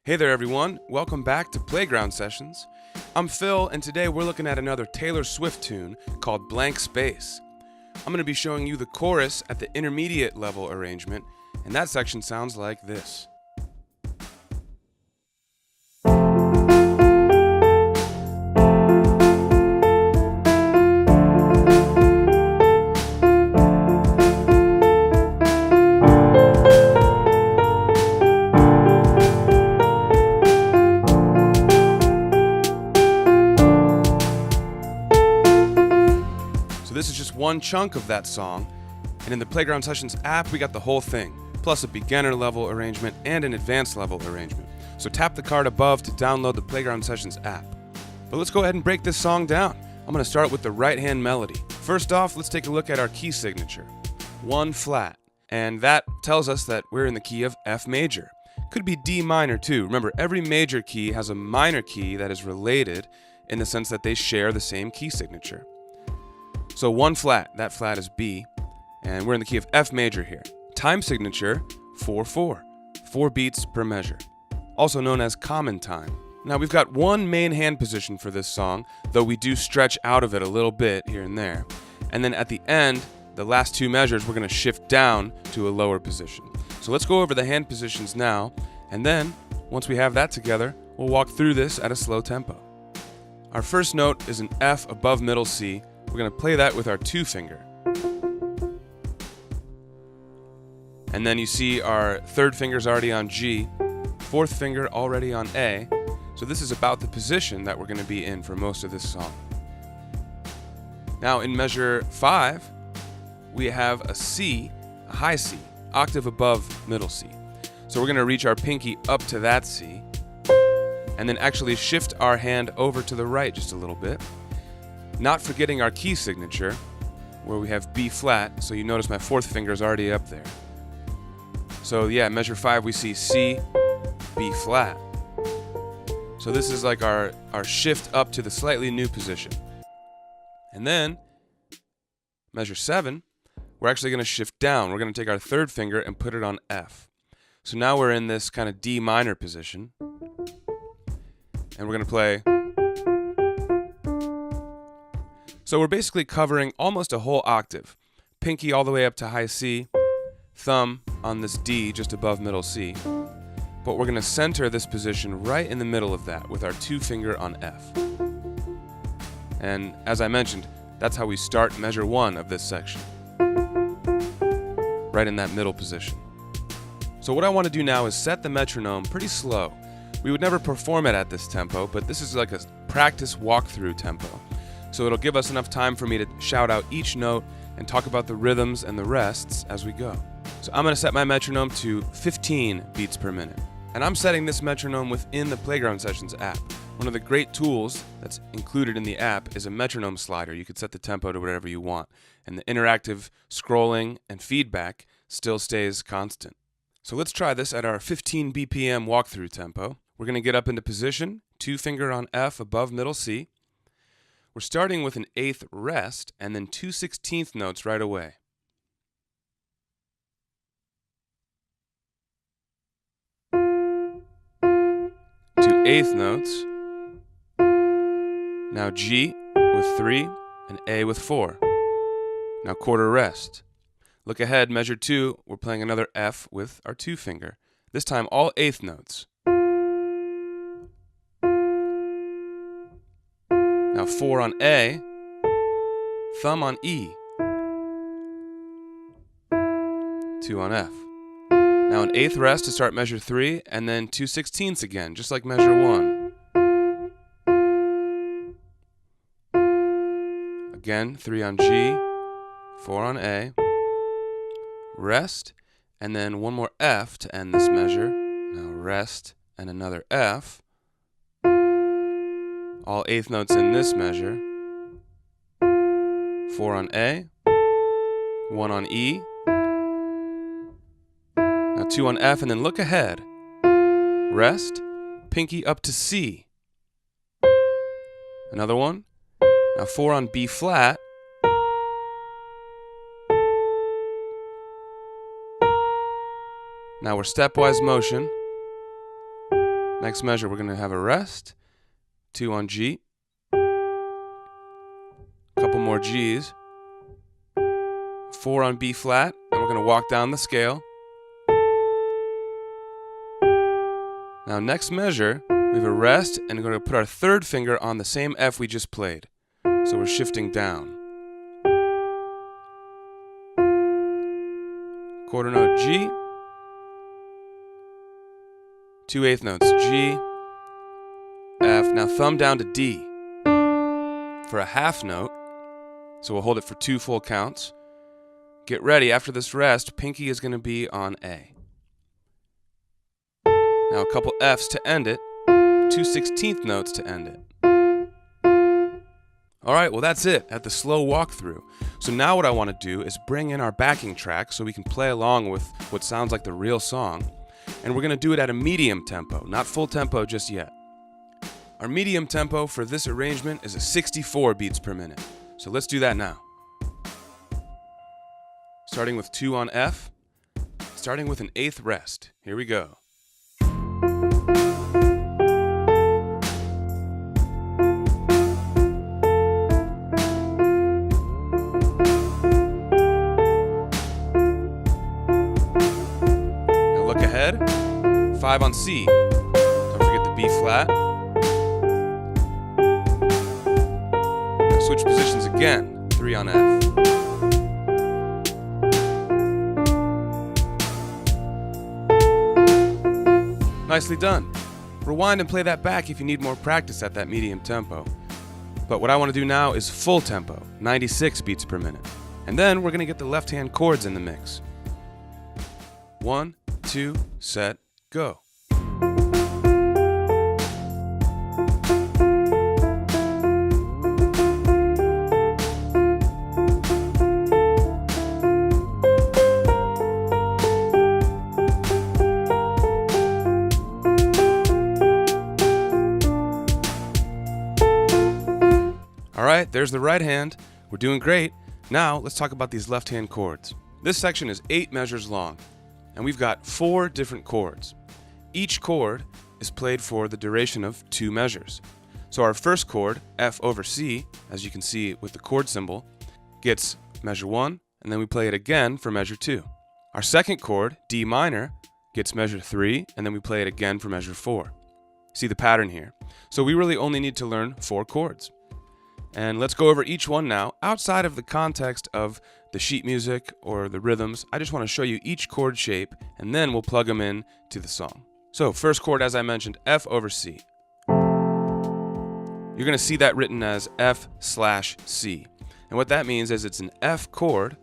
Hey there everyone, welcome back to Playground Sessions. I'm Phil and today we're looking at another Taylor Swift tune called Blank Space. I'm going to be showing you the chorus at the intermediate level arrangement, and that section sounds like this. So this is just one chunk of that song, and in the Playground Sessions app we got the whole thing, plus a beginner level arrangement and an advanced level arrangement. So tap the card above to download the Playground Sessions app. But let's go ahead and break this song down. I'm going to start with the right hand melody. First off, let's take a look at our key signature. 1 flat, and that tells us that we're in the key of F major. Could be D minor too. Remember, every major key has a minor key that is related in the sense that they share the same key signature. So 1 flat, that flat is B, and we're in the key of F major here. Time signature 4/4, 4 beats per measure, also known as common time. Now we've got one main hand position for this song, though we do stretch out of it a little bit here and there. And then at the end, the last 2 measures, we're going to shift down to a lower position. So let's go over the hand positions now, and then once we have that together, we'll walk through this at a slow tempo. Our first note is an F above middle C. We're going to play that with our 2 finger. And then you see our 3rd finger's already on G, 4th finger already on A. So this is about the position that we're going to be in for most of this song. Now in measure 5, we have a C, a high C, octave above middle C. So we're going to reach our pinky up to that C, and then actually shift our hand over to the right just a little bit. Not forgetting our key signature, where we have B flat, so you notice my 4th finger is already up there. So yeah, measure 5 we see C, B flat. So this is like our shift up to the slightly new position. And then, measure 7, we're actually going to shift down. We're going to take our 3rd finger and put it on F. So now we're in this kind of D minor position. And we're going to play. So we're basically covering almost a whole octave. Pinky all the way up to high C, thumb on this D just above middle C. But we're going to center this position right in the middle of that with our 2 finger on F. And as I mentioned, that's how we start measure 1 of this section. Right in that middle position. So what I want to do now is set the metronome pretty slow. We would never perform it at this tempo, but this is like a practice walkthrough tempo. So it'll give us enough time for me to shout out each note and talk about the rhythms and the rests as we go. So I'm going to set my metronome to 15 beats per minute. And I'm setting this metronome within the Playground Sessions app. One of the great tools that's included in the app is a metronome slider. You can set the tempo to whatever you want, and the interactive scrolling and feedback still stays constant. So let's try this at our 15 BPM walkthrough tempo. We're going to get up into position, 2 finger on F above middle C. We're starting with an 8th rest and then 2 16th notes right away. Two 8th notes. Now G with 3 and A with 4. Now quarter rest. Look ahead, measure 2, we're playing another F with our 2 finger. This time all 8th notes. Now 4 on A, thumb on E, 2 on F. Now an 8th rest to start measure 3, and then 2 16ths again, just like measure 1. Again, 3 on G, 4 on A, rest, and then one more F to end this measure. Now rest and another F. All 8th notes in this measure. 4 on A, 1 on E, now 2 on F, and then look ahead. Rest, pinky up to C. Another one. Now 4 on B flat. Now we're stepwise motion. Next measure, we're going to have a rest, 2 on G, a couple more Gs, 4 on B flat, and we're going to walk down the scale. Now next measure, we have a rest, and we're going to put our third finger on the same F we just played. So we're shifting down. Quarter note G, 2/8 notes G, F. Now thumb down to D for a half note. So we'll hold it for 2 full counts. Get ready, after this rest, pinky is going to be on A. Now a couple Fs to end it, 2 16th notes to end it. Alright, well that's it at the slow walkthrough. So now what I want to do is bring in our backing track so we can play along with what sounds like the real song. And we're going to do it at a medium tempo, not full tempo just yet. Our medium tempo for this arrangement is a 64 beats per minute. So let's do that now. Starting with 2 on F, starting with an 8th rest. Here we go. Now look ahead, 5 on C. Don't forget the B flat. Now switch positions again, 3 on F. Nicely done. Rewind and play that back if you need more practice at that medium tempo. But what I want to do now is full tempo, 96 beats per minute. And then we're going to get the left-hand chords in the mix. 1, 2, set, go. Alright, there's the right hand. We're doing great. Now, let's talk about these left-hand chords. This section is 8 measures long, and we've got 4 different chords. Each chord is played for the duration of 2 measures. So our first chord, F over C, as you can see with the chord symbol, gets measure 1, and then we play it again for measure 2. Our second chord, D minor, gets measure 3, and then we play it again for measure 4. See the pattern here? So we really only need to learn 4 chords. And let's go over each one now. Outside of the context of the sheet music or the rhythms, I just want to show you each chord shape, and then we'll plug them in to the song. So first chord, as I mentioned, F over C. You're going to see that written as F/C. And what that means is it's an F chord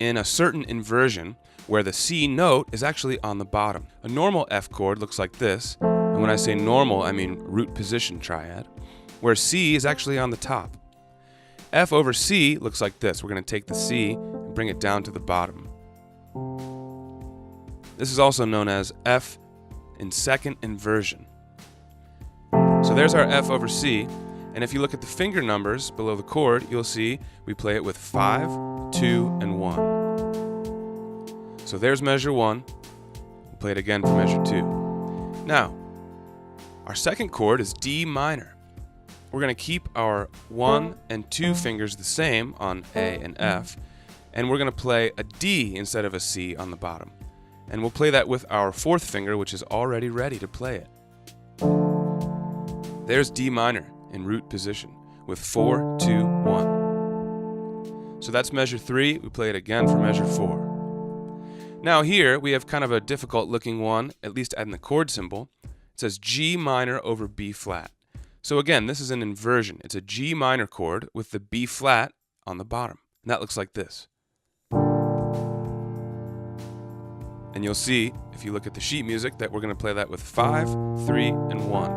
in a certain inversion where the C note is actually on the bottom. A normal F chord looks like this. And when I say normal, I mean root position triad, where C is actually on the top. F over C looks like this. We're going to take the C and bring it down to the bottom. This is also known as F in second inversion. So there's our F over C, and if you look at the finger numbers below the chord, you'll see we play it with 5, 2, and 1. So there's measure 1. We'll play it again for measure 2. Now, our second chord is D minor. We're going to keep our 1 and 2 fingers the same on A and F, and we're going to play a D instead of a C on the bottom. And we'll play that with our 4th finger, which is already ready to play it. There's D minor in root position with 4, 2, 1. So that's measure 3. We play it again for measure 4. Now here we have kind of a difficult looking one, at least in the chord symbol. It says G minor over B flat. So again, this is an inversion. It's a G minor chord with the B flat on the bottom. And that looks like this. And you'll see, if you look at the sheet music, that we're going to play that with 5, 3, and 1.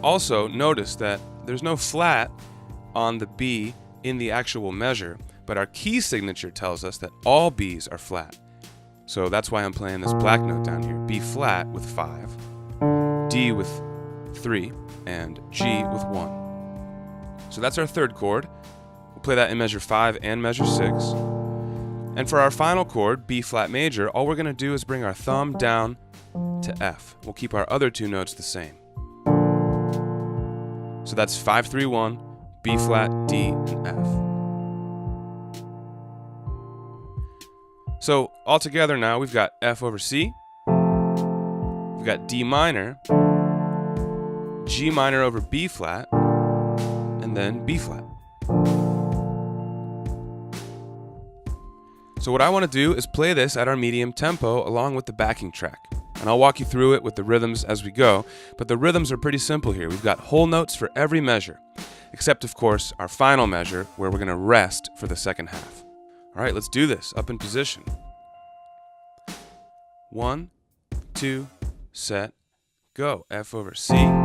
Also, notice that there's no flat on the B in the actual measure, but our key signature tells us that all Bs are flat. So that's why I'm playing this black note down here. B flat with 5, D with 3, and G with 1. So that's our third chord. We'll play that in measure 5 and measure 6. And for our final chord, B flat major, all we're going to do is bring our thumb down to F. We'll keep our other two notes the same. So that's 5-3-1, B flat, D, and F. So all together now we've got F over C, we've got D minor, G minor over B flat, and then B flat. So what I want to do is play this at our medium tempo along with the backing track. And I'll walk you through it with the rhythms as we go, but the rhythms are pretty simple here. We've got whole notes for every measure, except of course our final measure where we're going to rest for the second half. All right, let's do this. Up in position. 1, 2, set, go. F over C. And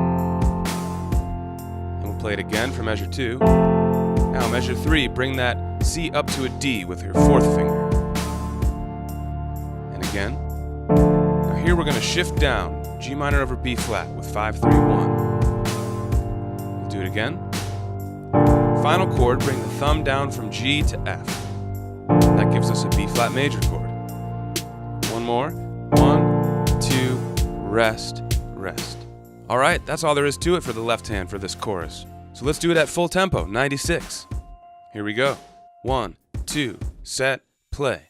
we'll play it again for measure 2. Now measure 3, bring that C up to a D with your fourth finger. And again. Now here we're going to shift down, G minor over B flat with 5-3-1. We'll do it again. Final chord, bring the thumb down from G to F. That gives us a B flat major chord. One more. 1, 2, rest, rest. All right, that's all there is to it for the left hand for this chorus. So let's do it at full tempo, 96. Here we go. 1, 2, set, play.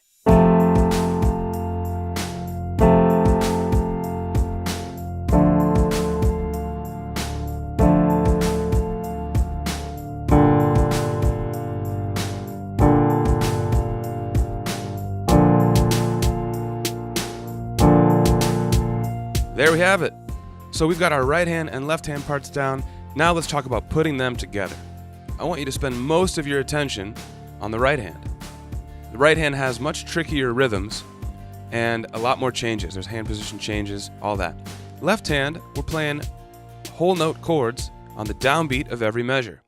There we have it. So we've got our right hand and left hand parts down. Now let's talk about putting them together. I want you to spend most of your attention on the right hand. The right hand has much trickier rhythms and a lot more changes. There's hand position changes, all that. Left hand, we're playing whole note chords on the downbeat of every measure.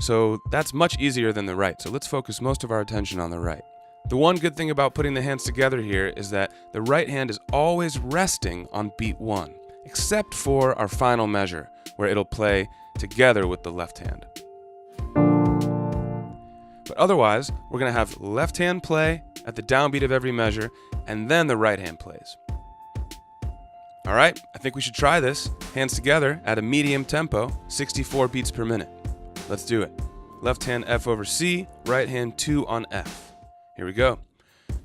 So that's much easier than the right. So let's focus most of our attention on the right. The one good thing about putting the hands together here is that the right hand is always resting on beat 1, except for our final measure, where it'll play together with the left hand. But otherwise, we're going to have left hand play at the downbeat of every measure, and then the right hand plays. All right, I think we should try this. Hands together at a medium tempo, 64 beats per minute. Let's do it. Left hand F over C, right hand 2 on F. Here we go.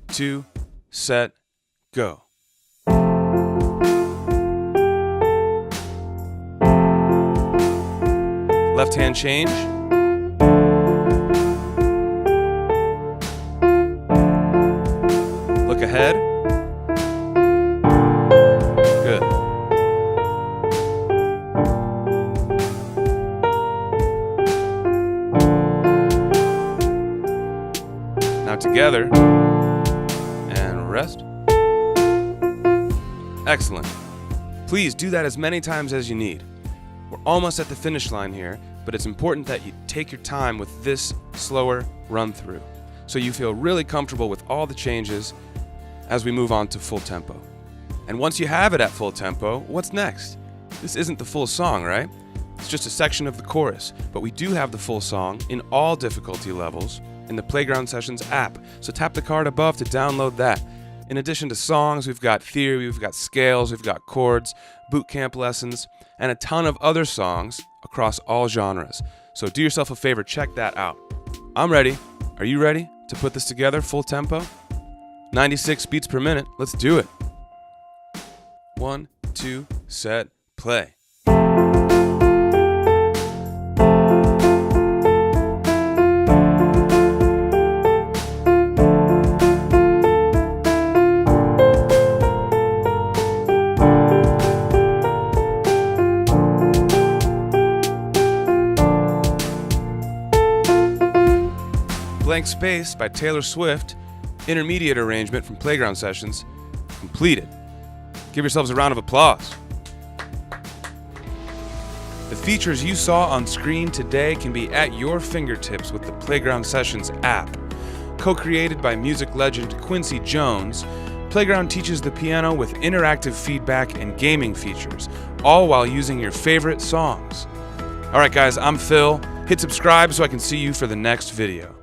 2, set, go. Left hand change. Look ahead. Good. Now together, and rest. Excellent. Please do that as many times as you need. We're almost at the finish line here, but it's important that you take your time with this slower run through, so you feel really comfortable with all the changes as we move on to full tempo. And once you have it at full tempo, what's next? This isn't the full song, right? It's just a section of the chorus, but we do have the full song in all difficulty levels in the Playground Sessions app, so tap the card above to download that. In addition to songs, we've got theory, we've got scales, we've got chords, boot camp lessons, and a ton of other songs across all genres. So do yourself a favor, check that out. I'm ready. Are you ready to put this together full tempo? 96 beats per minute. Let's do it. 1, 2, set, play. Blank Space by Taylor Swift, intermediate arrangement from Playground Sessions, completed. Give yourselves a round of applause. The features you saw on screen today can be at your fingertips with the Playground Sessions app. Co-created by music legend Quincy Jones, Playground teaches the piano with interactive feedback and gaming features, all while using your favorite songs. All right, guys, I'm Phil. Hit subscribe so I can see you for the next video.